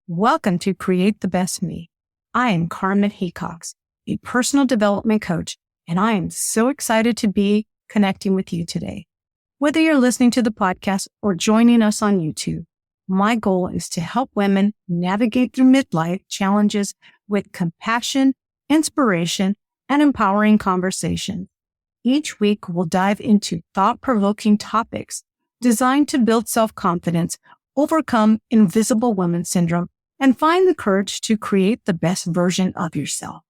Welcome to Create the Best Me. I am Carmen Hecox, a personal development coach, and I am so excited to be connecting with you today. Whether you're listening to the podcast or joining us on YouTube, my goal is to help women navigate through midlife challenges with compassion, inspiration, and empowering conversation. Each week, we'll dive into thought-provoking topics designed to build self-confidence, overcome invisible woman syndrome, and find the courage to create the best version of yourself.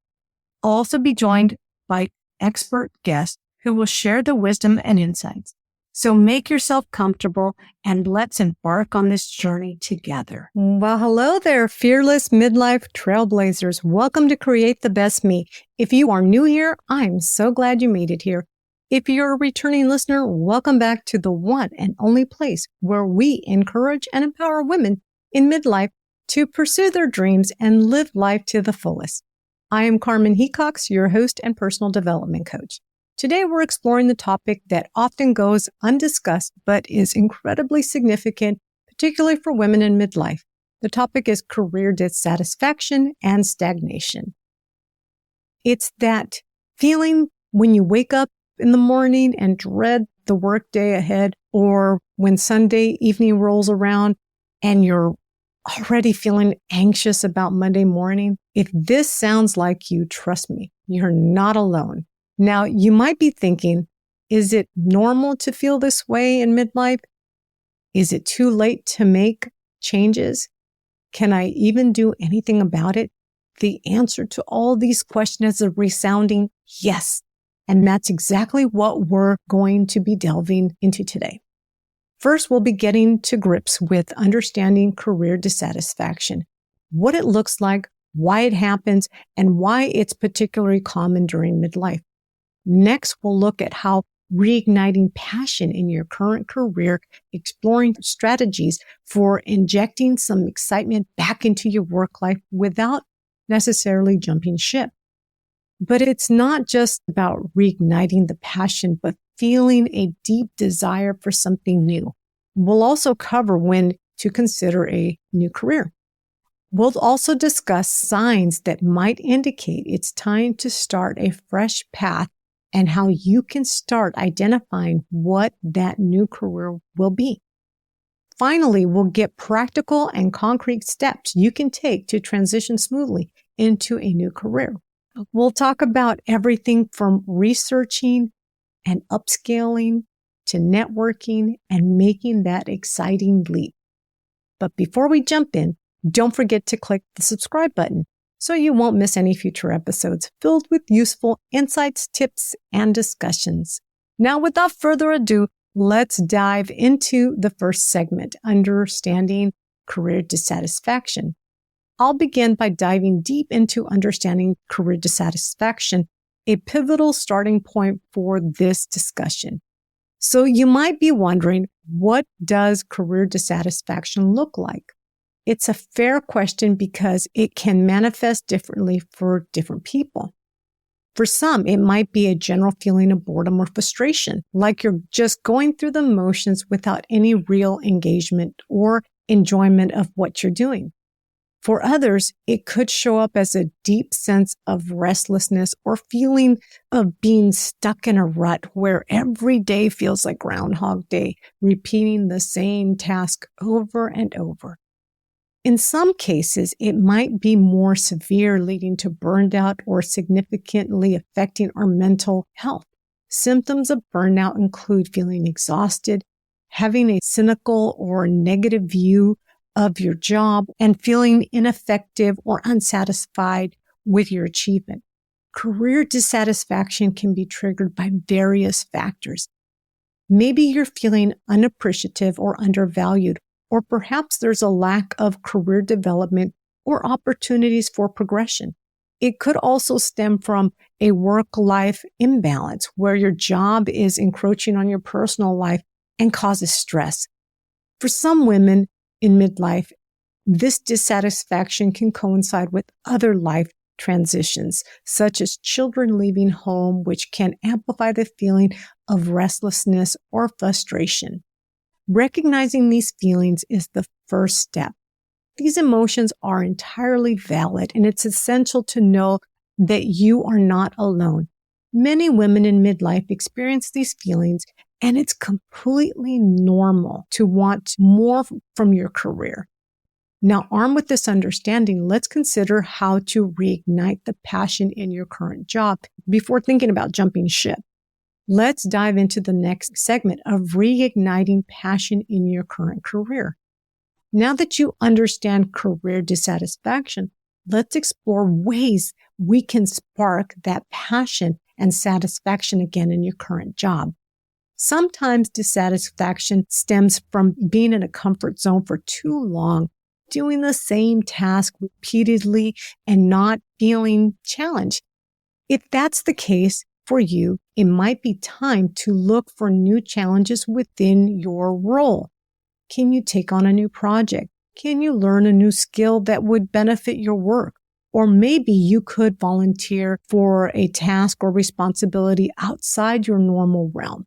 I'll also be joined by expert guests who will share the wisdom and insights. So make yourself comfortable and let's embark on this journey together. Well, hello there, fearless midlife trailblazers. Welcome to Create the Best Me. If you are new here, I'm so glad you made it here. If you're a returning listener, welcome back to the one and only place where we encourage and empower women in midlife to pursue their dreams and live life to the fullest. I am Carmen Hecox, your host and personal development coach. Today, we're exploring the topic that often goes undiscussed, but is incredibly significant, particularly for women in midlife. The topic is career dissatisfaction and stagnation. It's that feeling when you wake up in the morning and dread the workday ahead, or when Sunday evening rolls around and you're already feeling anxious about Monday morning. If this sounds like you, trust me, you're not alone. Now, you might be thinking, is it normal to feel this way in midlife? Is it too late to make changes? Can I even do anything about it? The answer to all these questions is a resounding yes. And that's exactly what we're going to be delving into today. First, we'll be getting to grips with understanding career dissatisfaction, what it looks like, why it happens, and why it's particularly common during midlife. Next, we'll look at how reigniting passion in your current career, exploring strategies for injecting some excitement back into your work life without necessarily jumping ship. But it's not just about reigniting the passion, but feeling a deep desire for something new. We'll also cover when to consider a new career. We'll also discuss signs that might indicate it's time to start a fresh path and how you can start identifying what that new career will be. Finally, we'll get practical and concrete steps you can take to transition smoothly into a new career. We'll talk about everything from researching and upscaling to networking and making that exciting leap. But before we jump in, don't forget to click the subscribe button so you won't miss any future episodes filled with useful insights, tips, and discussions. Now, without further ado, let's dive into the first segment, understanding career dissatisfaction. I'll begin by diving deep into understanding career dissatisfaction, a pivotal starting point for this discussion. So you might be wondering, what does career dissatisfaction look like? It's a fair question because it can manifest differently for different people. For some, it might be a general feeling of boredom or frustration, like you're just going through the motions without any real engagement or enjoyment of what you're doing. For others, it could show up as a deep sense of restlessness or feeling of being stuck in a rut where every day feels like Groundhog Day, repeating the same task over and over. In some cases, it might be more severe, leading to burnout or significantly affecting our mental health. Symptoms of burnout include feeling exhausted, having a cynical or negative view of your job, and feeling ineffective or unsatisfied with your achievement. Career dissatisfaction can be triggered by various factors. Maybe you're feeling unappreciative or undervalued, or perhaps there's a lack of career development or opportunities for progression. It could also stem from a work-life imbalance where your job is encroaching on your personal life and causes stress. For some women in midlife, this dissatisfaction can coincide with other life transitions, such as children leaving home, which can amplify the feeling of restlessness or frustration. Recognizing these feelings is the first step. These emotions are entirely valid, and it's essential to know that you are not alone. Many women in midlife experience these feelings, and it's completely normal to want more from your career. Now, armed with this understanding, let's consider how to reignite the passion in your current job before thinking about jumping ship. Let's dive into the next segment of reigniting passion in your current career. Now that you understand career dissatisfaction, let's explore ways we can spark that passion and satisfaction again in your current job. Sometimes dissatisfaction stems from being in a comfort zone for too long, doing the same task repeatedly and not feeling challenged. If that's the case for you, it might be time to look for new challenges within your role. Can you take on a new project? Can you learn a new skill that would benefit your work? Or maybe you could volunteer for a task or responsibility outside your normal realm.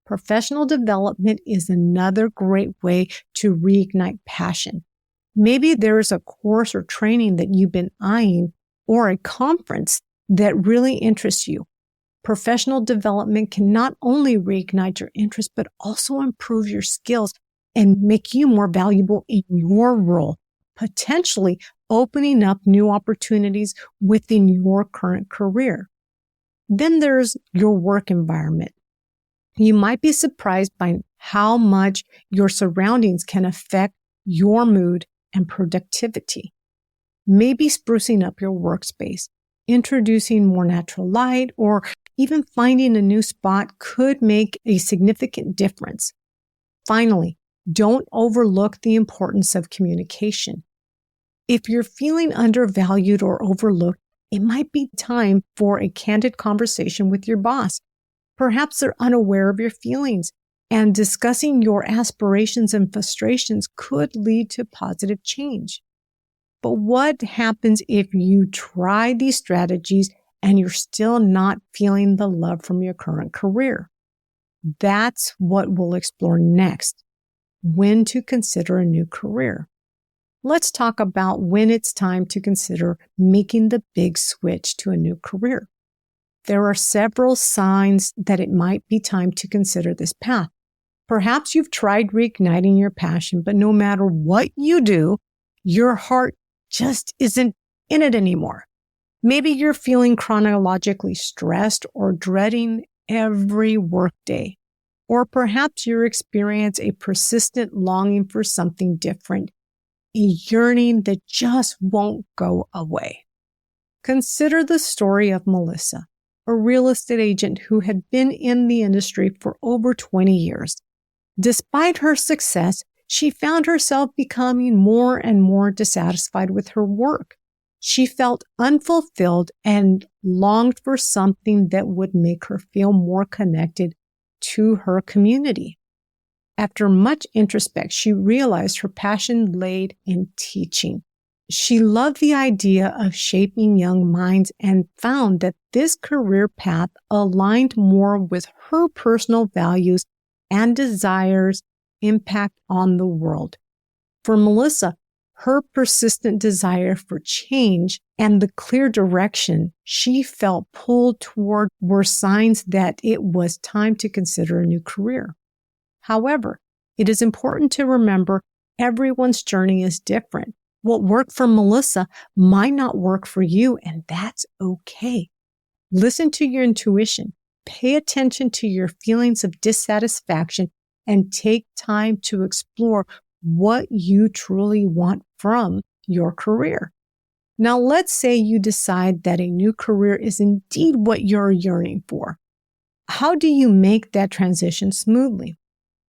Professional development is another great way to reignite passion. Maybe there's a course or training that you've been eyeing or a conference that really interests you. Professional development can not only reignite your interest, but also improve your skills and make you more valuable in your role, potentially opening up new opportunities within your current career. Then there's your work environment. You might be surprised by how much your surroundings can affect your mood and productivity. Maybe sprucing up your workspace, introducing more natural light, or even finding a new spot could make a significant difference. Finally, don't overlook the importance of communication. If you're feeling undervalued or overlooked, it might be time for a candid conversation with your boss. Perhaps they're unaware of your feelings, and discussing your aspirations and frustrations could lead to positive change. But what happens if you try these strategies and you're still not feeling the love from your current career? That's what we'll explore next. When to consider a new career. Let's talk about when it's time to consider making the big switch to a new career. There are several signs that it might be time to consider this path. Perhaps you've tried reigniting your passion, but no matter what you do, your heart just isn't in it anymore. Maybe you're feeling chronologically stressed or dreading every workday. Or perhaps you experience a persistent longing for something different, a yearning that just won't go away. Consider the story of Melissa, a real estate agent who had been in the industry for over 20 years. Despite her success, she found herself becoming more and more dissatisfied with her work. She felt unfulfilled and longed for something that would make her feel more connected to her community. After much introspection, she realized her passion laid in teaching. She loved the idea of shaping young minds and found that this career path aligned more with her personal values and desires impact on the world. For Melissa, her persistent desire for change and the clear direction she felt pulled toward were signs that it was time to consider a new career. However, it is important to remember everyone's journey is different. What worked for Melissa might not work for you, and that's okay. Listen to your intuition, pay attention to your feelings of dissatisfaction, and take time to explore what you truly want from your career. Now, let's say you decide that a new career is indeed what you're yearning for. How do you make that transition smoothly?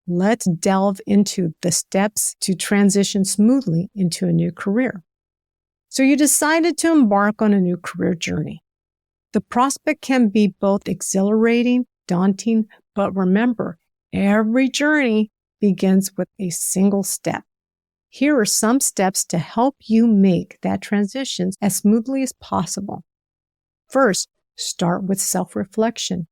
Let's delve into the steps to transition smoothly into a new career. So you decided to embark on a new career journey. The prospect can be both exhilarating, daunting, but remember, every journey begins with a single step. Here are some steps to help you make that transition as smoothly as possible. First, start with self-reflection.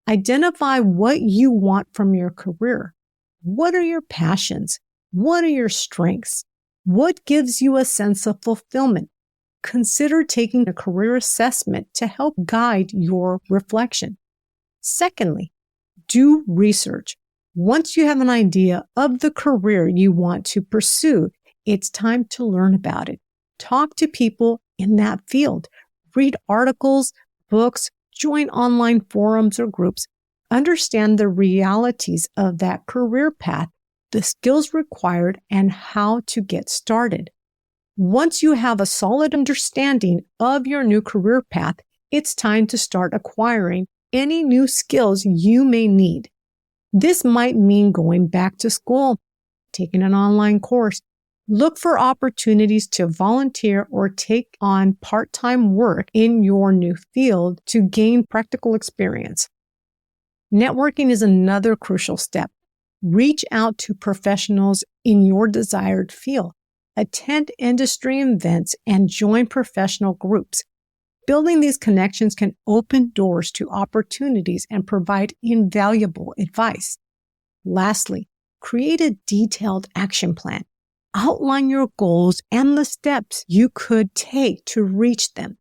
Identify what you want from your career. What are your passions? What are your strengths? What gives you a sense of fulfillment? Consider taking a career assessment to help guide your reflection. Secondly, do research. Once you have an idea of the career you want to pursue, it's time to learn about it. Talk to people in that field. Read articles, books, join online forums or groups. Understand the realities of that career path, the skills required, and how to get started. Once you have a solid understanding of your new career path, it's time to start acquiring any new skills you may need. This might mean going back to school, taking an online course. Look for opportunities to volunteer or take on part-time work in your new field to gain practical experience. Networking is another crucial step. Reach out to professionals in your desired field. Attend industry events and join professional groups. Building these connections can open doors to opportunities and provide invaluable advice. Lastly, create a detailed action plan. Outline your goals and the steps you could take to reach them.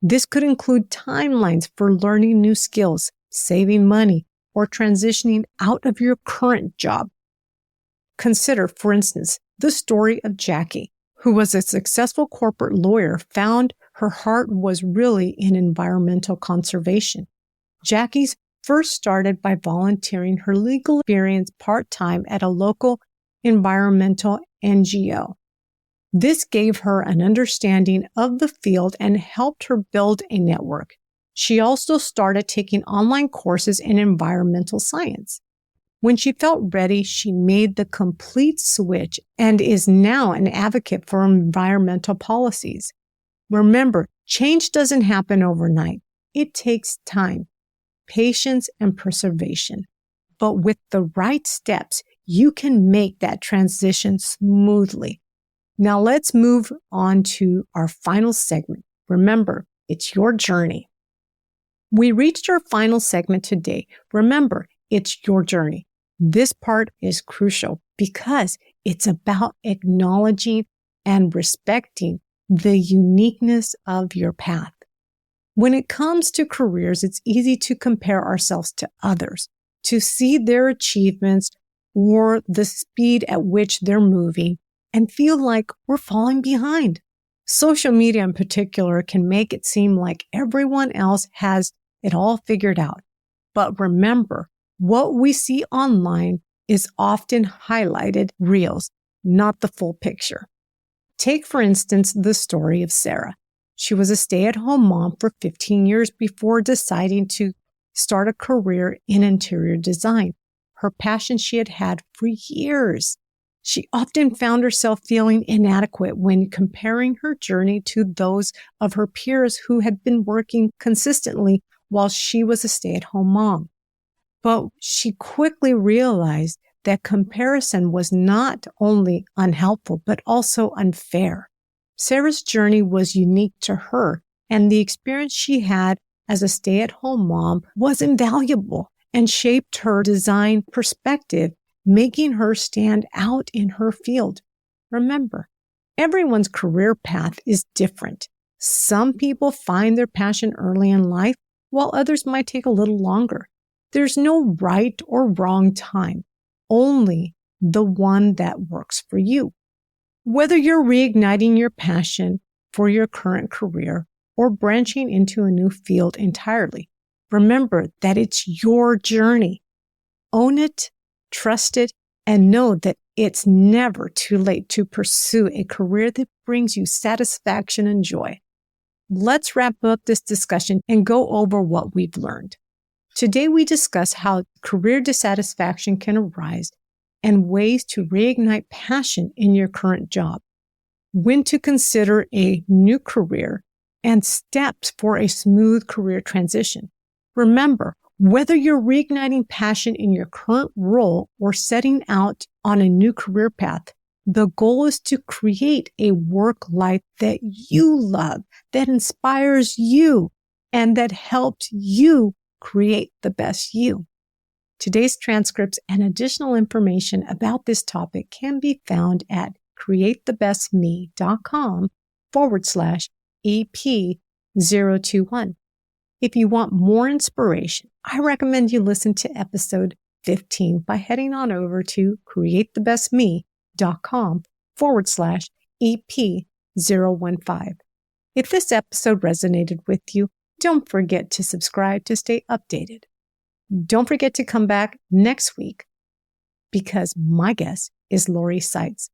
This could include timelines for learning new skills, saving money, or transitioning out of your current job. Consider, for instance, the story of Jackie, who was a successful corporate lawyer, found her heart was really in environmental conservation. Jackie's first started by volunteering her legal experience part-time at a local environmental NGO. This gave her an understanding of the field and helped her build a network. She also started taking online courses in environmental science. When she felt ready, she made the complete switch and is now an advocate for environmental policies. Remember, change doesn't happen overnight. It takes time, patience, and perseverance. But with the right steps, you can make that transition smoothly. Now let's move on to our final segment. Remember, it's your journey. We reached our final segment today. Remember, it's your journey. This part is crucial because it's about acknowledging and respecting the uniqueness of your path. When it comes to careers, it's easy to compare ourselves to others, to see their achievements or the speed at which they're moving and feel like we're falling behind. Social media in particular can make it seem like everyone else has it all figured out. But remember, what we see online is often highlighted reels, not the full picture. Take, for instance, the story of Sarah. She was a stay-at-home mom for 15 years before deciding to start a career in interior design, her passion she had had for years. She often found herself feeling inadequate when comparing her journey to those of her peers who had been working consistently while she was a stay-at-home mom. But she quickly realized that comparison was not only unhelpful, but also unfair. Sarah's journey was unique to her, and the experience she had as a stay-at-home mom was invaluable and shaped her design perspective, making her stand out in her field. Remember, everyone's career path is different. Some people find their passion early in life, while others might take a little longer. There's no right or wrong time, only the one that works for you. Whether you're reigniting your passion for your current career or branching into a new field entirely, remember that it's your journey. Own it, trust it, and know that it's never too late to pursue a career that brings you satisfaction and joy. Let's wrap up this discussion and go over what we've learned. Today, we discuss how career dissatisfaction can arise and ways to reignite passion in your current job, when to consider a new career, and steps for a smooth career transition. Remember, whether you're reigniting passion in your current role or setting out on a new career path, the goal is to create a work life that you love, that inspires you, and that helps you create the best you. Today's transcripts and additional information about this topic can be found at createthebestme.com/EP021. If you want more inspiration, I recommend you listen to episode 15 by heading on over to createthebestme.com/EP015. If this episode resonated with you, don't forget to subscribe to stay updated. Don't forget to come back next week because my guest is Lori Seitz,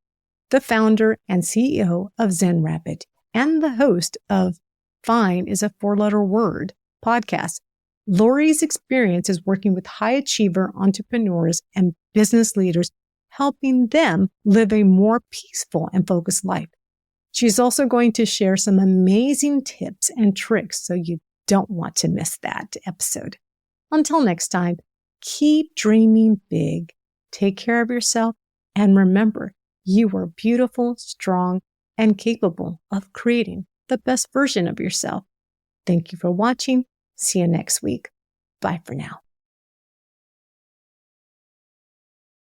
the founder and CEO of Zen Rapid and the host of Fine is a Four-Letter Word podcast. Lori's experience is working with high achiever entrepreneurs and business leaders, helping them live a more peaceful and focused life. She's also going to share some amazing tips and tricks, so you don't want to miss that episode. Until next time, keep dreaming big, take care of yourself, and remember, you are beautiful, strong, and capable of creating the best version of yourself. Thank you for watching. See you next week. Bye for now.